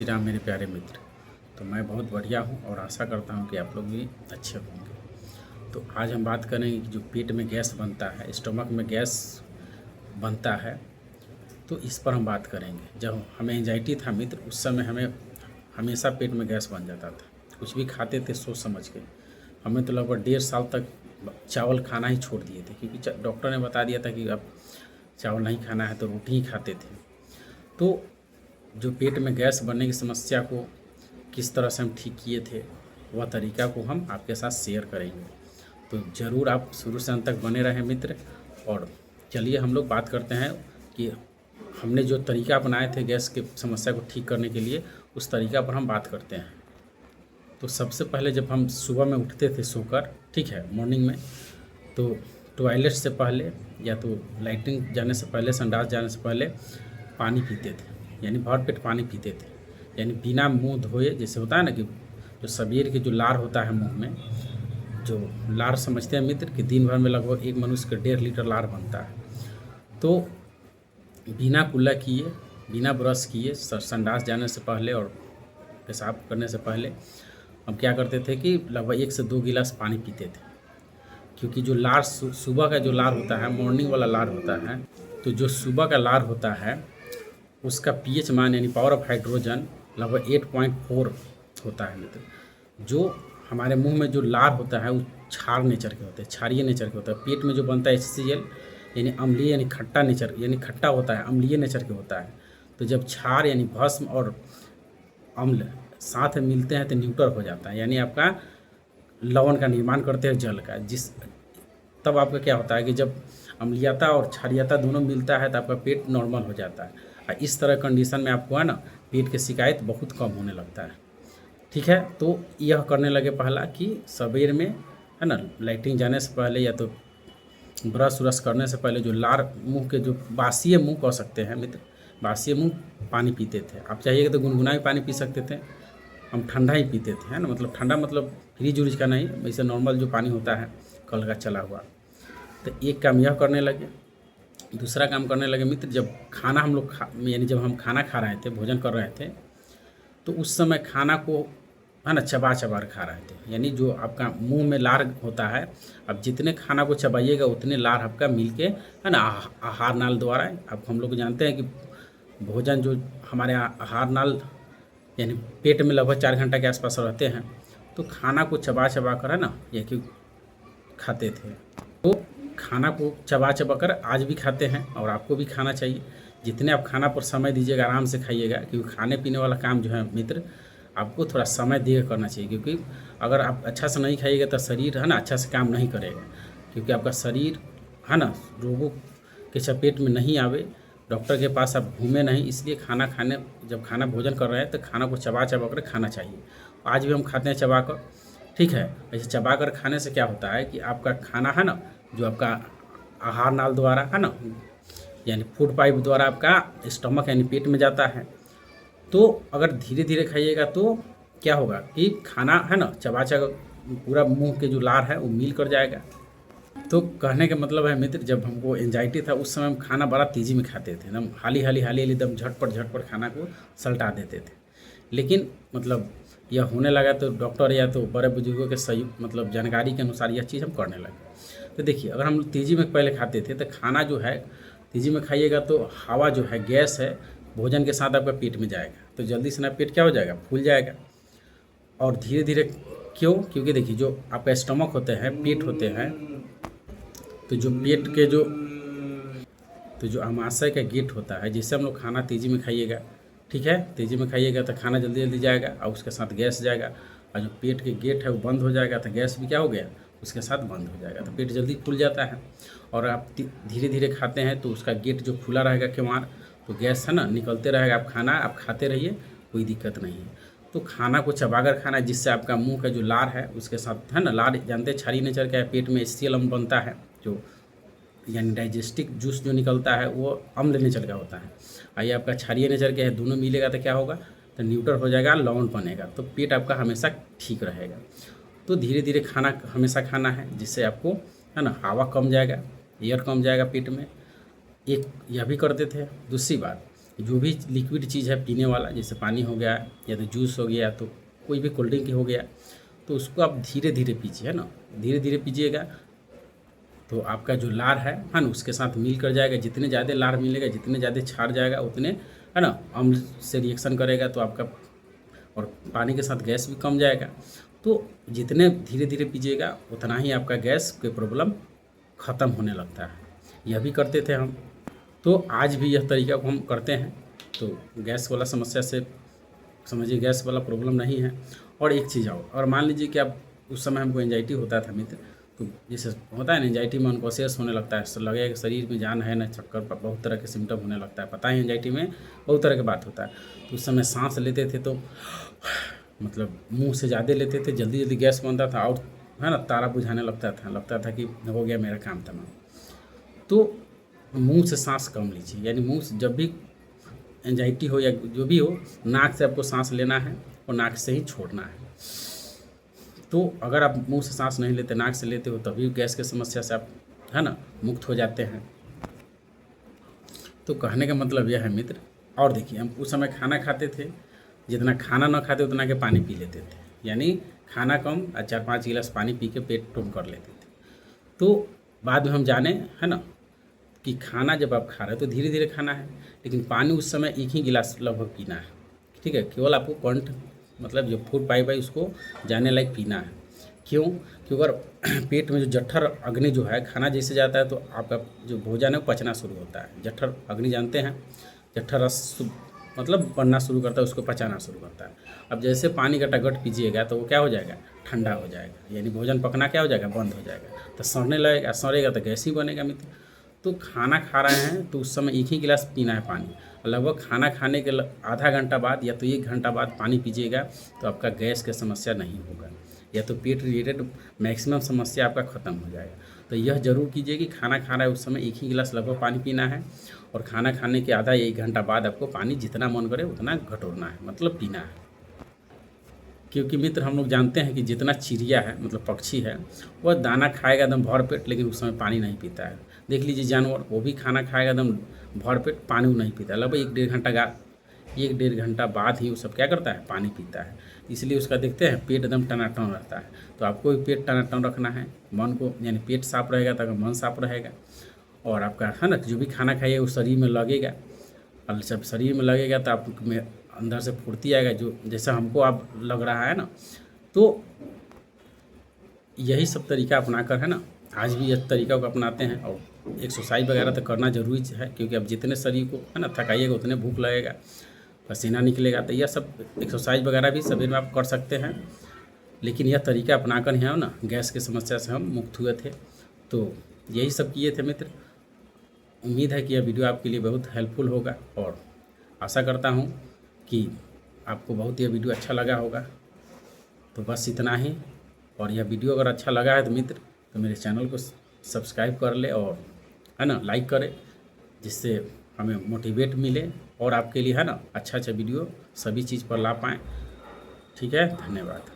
श्री राम मेरे प्यारे मित्र। तो मैं बहुत बढ़िया हूँ और आशा करता हूँ कि आप लोग भी अच्छे होंगे। तो आज हम बात करेंगे कि जो पेट में गैस बनता है, स्टमक में गैस बनता है, तो इस पर हम बात करेंगे। जब हमें एंजाइटी था मित्र, उस समय हमें हमेशा पेट में गैस बन जाता था। कुछ भी खाते थे सोच समझ के। हमें तो लगभग 1.5 साल तक चावल खाना ही छोड़ दिए थे, क्योंकि डॉक्टर ने बता दिया था कि अब चावल नहीं खाना है, तो रोटी ही खाते थे। तो जो पेट में गैस बनने की समस्या को किस तरह से हम ठीक किए थे, वह तरीका को हम आपके साथ शेयर करेंगे। तो ज़रूर आप शुरू से अंत तक बने रहें मित्र। और चलिए हम लोग बात करते हैं कि हमने जो तरीका अपनाए थे गैस की समस्या को ठीक करने के लिए, उस तरीका पर हम बात करते हैं। तो सबसे पहले जब हम सुबह में उठते थे सोकर, ठीक है, मॉर्निंग में, तो टॉयलेट से पहले या तो लैट्रिन जाने से पहले, संडास जाने से पहले पानी पीते थे, यानी भर पेट पानी पीते थे, यानी बिना मुंह धोए। जैसे होता है ना कि जो शरीर के जो लार होता है मुंह में, जो लार समझते हैं मित्र कि दिन भर में लगभग एक मनुष्य का 1.5 लीटर लार बनता है। तो बिना कुल्ला किए, बिना ब्रश किए, संडास जाने से पहले और पेशाब करने से पहले हम क्या करते थे कि लगभग 1 से 2 गिलास पानी पीते थे। क्योंकि जो लार सुबह का जो लार होता है, मॉर्निंग वाला लार होता है, तो जो सुबह का लार होता है उसका पीएच मान यानी पावर ऑफ हाइड्रोजन लगभग 8.4 होता है मित्र। जो हमारे मुंह में जो लार होता है वो क्षार नेचर के होते हैं, क्षारीय नेचर के होता है। पेट में जो बनता है HCl यानी अम्लीय यानी खट्टा नेचर, यानी खट्टा होता है, अम्लीय नेचर के होता है। तो जब क्षार यानी भस्म और अम्ल साथ मिलते हैं तो न्यूट्रल हो जाता है, यानी आपका लवण का निर्माण करते हैं जल का। तब आपका क्या होता है कि जब अम्लीयता और क्षारीयता दोनों मिलता है तो आपका पेट नॉर्मल हो जाता है। और इस तरह कंडीशन में आपको है ना पेट की शिकायत बहुत कम होने लगता है। ठीक है, तो यह करने लगे पहला कि सवेर में है ना लैट्रिन जाने से पहले या तो ब्रश व्रश करने से पहले जो लार मुंह के जो बासी मुंह कह सकते हैं मित्र, बासी मुंह पानी पीते थे। आप चाहिए तो गुनगुना भी पानी पी सकते थे, हम ठंडा ही पीते थे, है ना। मतलब ठंडा मतलब फ्रिज उरिज का नहीं, वैसे नॉर्मल जो पानी होता है कल का चला हुआ। तो एक काम यह करने लगे। दूसरा काम करने लगे मित्र, जब खाना हम लोग यानी जब हम खाना खा रहे थे, भोजन कर रहे थे, तो उस समय खाना को है ना चबा चबा खा रहे थे। यानी जो आपका मुंह में लार होता है, अब जितने खाना को चबाइएगा उतने लार आपका मिलके है ना आहार नाल द्वारा। अब हम लोग जानते हैं कि भोजन जो हमारे आहार नाल यानी पेट में लगभग 4 घंटा के आसपास रहते हैं, तो खाना को चबा चबा कर है ना ये कि खाते थे। तो खाना को चबा चबा कर आज भी खाते हैं और आपको भी खाना चाहिए। जितने आप खाना पर समय दीजिएगा आराम से खाइएगा, क्योंकि खाने पीने वाला काम जो है मित्र आपको थोड़ा समय देकर करना चाहिए। क्योंकि अगर आप अच्छा से नहीं खाइएगा तो शरीर है ना अच्छा से काम नहीं करेगा। क्योंकि आपका शरीर है ना रोगों के चपेट में नहीं आवे, डॉक्टर के पास आप घूमे नहीं, इसलिए जब खाना भोजन कर रहे हैं तो खाना को चबा चबा कर खाना चाहिए। आज भी हम खाते हैं चबा कर, ठीक है। ऐसे चबा कर खाने से क्या होता है कि आपका खाना है ना जो आपका आहार नाल द्वारा है ना यानी फूड पाइप द्वारा आपका स्टमक यानी पेट में जाता है। तो अगर धीरे धीरे खाइएगा तो क्या होगा कि खाना है ना चबा चबा पूरा मुंह के जो लार है वो मिल कर जाएगा। तो कहने का मतलब है मित्र, जब हमको एंजाइटी था उस समय हम खाना बड़ा तेज़ी में खाते थे, एकदम हाली हाली एकदम झटपट खाना को सल्टा देते थे। लेकिन मतलब यह होने लगा तो डॉक्टर या तो बड़े बुजुर्गों के सही मतलब जानकारी के अनुसार यह चीज़ हम करने लगे। तो देखिए, अगर हम तेज़ी में पहले खाते थे तो खाना जो है तेज़ी में खाइएगा तो हवा जो है गैस है भोजन के साथ आपका पेट में जाएगा, तो जल्दी से ना पेट क्या हो जाएगा, फूल जाएगा। और धीरे धीरे क्यों, क्योंकि देखिए जो आपका स्टमक होते हैं, पेट होते हैं, तो जो पेट के जो अमाशय का गेट होता है, जिससे हम लोग खाना तेज़ी में खाइएगा, ठीक है, तेज़ी में खाइएगा तो खाना जल्दी जल्दी जाएगा और उसके साथ गैस जाएगा। और जो पेट के गेट है वो बंद हो जाएगा तो गैस भी क्या हो गया उसके साथ बंद हो जाएगा, तो पेट जल्दी खुल जाता है। और आप धीरे धीरे खाते हैं तो उसका गेट जो खुला रहेगा किवाड़, तो गैस है ना निकलते रहेगा। आप खाते रहिए, कोई दिक्कत नहीं है। तो खाना को चबाकर खाना है, जिससे आपका मुंह का जो लार है उसके साथ है ना, लार जानते हैं क्षारीय नेचर का है, पेट में HCl अम्ल बनता है, जो यानी डाइजेस्टिक जूस जो निकलता है वो अम्ल नेचर का होता है। आइए आपका क्षारीय नेचर का है, दोनों मिलेगा तो क्या होगा, तो न्यूट्रल हो जाएगा, लवण बनेगा, तो पेट आपका हमेशा ठीक रहेगा। तो धीरे धीरे खाना हमेशा खाना है, जिससे आपको है ना हवा कम जाएगा, एयर कम जाएगा पेट में। एक यह भी करते थे। दूसरी बात, जो भी लिक्विड चीज़ है पीने वाला, जैसे पानी हो गया या तो जूस हो गया, तो कोई भी कोल्ड ड्रिंक हो गया, तो उसको आप धीरे धीरे पीजिए, है ना। धीरे धीरे पीजिएगा तो आपका जो लार है ना, उसके साथ मिल कर जाएगा। जितने ज़्यादा लार मिलेगा, जितने ज़्यादा छार जाएगा, उतने, है ना, अम्ल से रिएक्शन करेगा, तो आपका और पानी के साथ गैस भी कम जाएगा। तो जितने धीरे धीरे पीजिएगा उतना ही आपका गैस की प्रॉब्लम ख़त्म होने लगता है। यह भी करते थे हम, तो आज भी यह तरीका को हम करते हैं। तो गैस वाला समस्या से समझिए गैस वाला प्रॉब्लम नहीं है। और एक चीज़ और मान लीजिए कि आप उस समय हमको एंजाइटी होता था मित्र, तो जैसे होता है ना एंजाइटी में अनकॉन्शियस होने लगता है, लगेगा कि शरीर में जान है ना, चक्कर बहुत तरह के सिम्टम होने लगता है। पता है एंजाइटी में बहुत तरह की बात होता है। तो उस समय सांस लेते थे तो मतलब मुंह से ज़्यादा लेते थे, जल्दी जल्दी गैस बनता था और, है ना, तारा बुझाने लगता था कि हो गया मेरा काम तमाम। तो मुंह से सांस कम लीजिए, यानी मुंह से जब भी एंजाइटी हो या जो भी हो, नाक से आपको सांस लेना है और नाक से ही छोड़ना है। तो अगर आप मुंह से सांस नहीं लेते, नाक से लेते हो, तभी गैस की समस्या से आप, है ना, मुक्त हो जाते हैं। तो कहने का मतलब यह है मित्र। और देखिए, हम उस समय खाना खाते थे, जितना खाना ना खाते उतना के पानी पी लेते थे, यानी खाना कम और 4-5 गिलास पानी पी के पेट टूम कर लेते थे। तो बाद में हम जाने, है ना, कि खाना जब आप खा रहे हो तो धीरे धीरे खाना है, लेकिन पानी उस समय एक ही गिलास लगभग पीना है, ठीक है। केवल आपको कंठ, मतलब जो फूड पाइप है उसको जाने लायक पीना है। क्यों? क्योंकि अगर पेट में जो जठर अग्नि जो है, खाना जैसे जाता है तो आपका जो भोजन है वो पचना शुरू होता है। जठर अग्नि जानते हैं, जठर रस मतलब बनना शुरू करता है, उसको पचाना शुरू करता है। अब जैसे पानी का टगट पीजिएगा तो वो क्या हो जाएगा, ठंडा हो जाएगा, यानी भोजन पकना क्या हो जाएगा, बंद हो जाएगा, तो सड़ने लगेगा, सड़ेगा तो गैस ही बनेगा मित्र। तो खाना खा रहे हैं तो उस समय एक ही गिलास पीना है पानी, और लगभग खाना खाने के आधा घंटा बाद या तो 1 घंटा बाद पानी पीजिएगा तो आपका गैस की समस्या नहीं होगा, या तो पेट रिलेटेड मैक्सिमम समस्या आपका ख़त्म हो जाएगा। तो यह ज़रूर कीजिए कि खाना खा रहा है उस समय एक ही गिलास लगभग पानी पीना है, और खाना खाने के आधा 1 घंटा बाद आपको पानी जितना मन करे उतना घटोरना है, मतलब पीना है। क्योंकि मित्र हम लोग जानते हैं कि जितना चिड़िया है, मतलब पक्षी है, वह दाना खाएगा एकदम भर पेट, लेकिन उस समय पानी नहीं पीता है। देख लीजिए जानवर, वो भी खाना खाएगा एकदम भर पेट, पानी नहीं पीता है। लगभग 1-1.5 घंटा बाद ही वो सब क्या करता है, पानी पीता है। इसलिए उसका देखते हैं पेट एकदम टनाटन रहता है। तो आपको भी पेट टनाटन रखना है, मन को, यानी पेट साफ रहेगा तो मन साफ रहेगा, और आपका, है ना, जो भी खाना खाइए वो शरीर में लगेगा, और जब शरीर में लगेगा तो आप में अंदर से फुर्ती आएगा, जो जैसा हमको आप लग रहा है ना। तो यही सब तरीका अपनाकर, है ना, आज भी इस तरीका को अपनाते हैं। और एक्सरसाइज वगैरह तो करना ज़रूरी है, क्योंकि अब जितने शरीर को, है ना, थकाइएगा उतने भूख लगेगा, पसीना निकलेगा। तो यह सब एक्सरसाइज वगैरह भी सभी में आप कर सकते हैं, लेकिन यह तरीका अपनाकर ही, है ना, गैस की समस्या से हम मुक्त हुए थे। तो यही सब किए थे मित्र। उम्मीद है कि यह वीडियो आपके लिए बहुत हेल्पफुल होगा, और आशा करता हूँ कि आपको बहुत यह वीडियो अच्छा लगा होगा। तो बस इतना ही। और यह वीडियो अगर अच्छा लगा है तो मित्र, तो मेरे चैनल को सब्सक्राइब कर ले, और, है ना, लाइक करें, जिससे हमें मोटिवेट मिले और आपके लिए, है ना, अच्छा वीडियो सभी चीज़ पर ला पाएँ। ठीक है, धन्यवाद।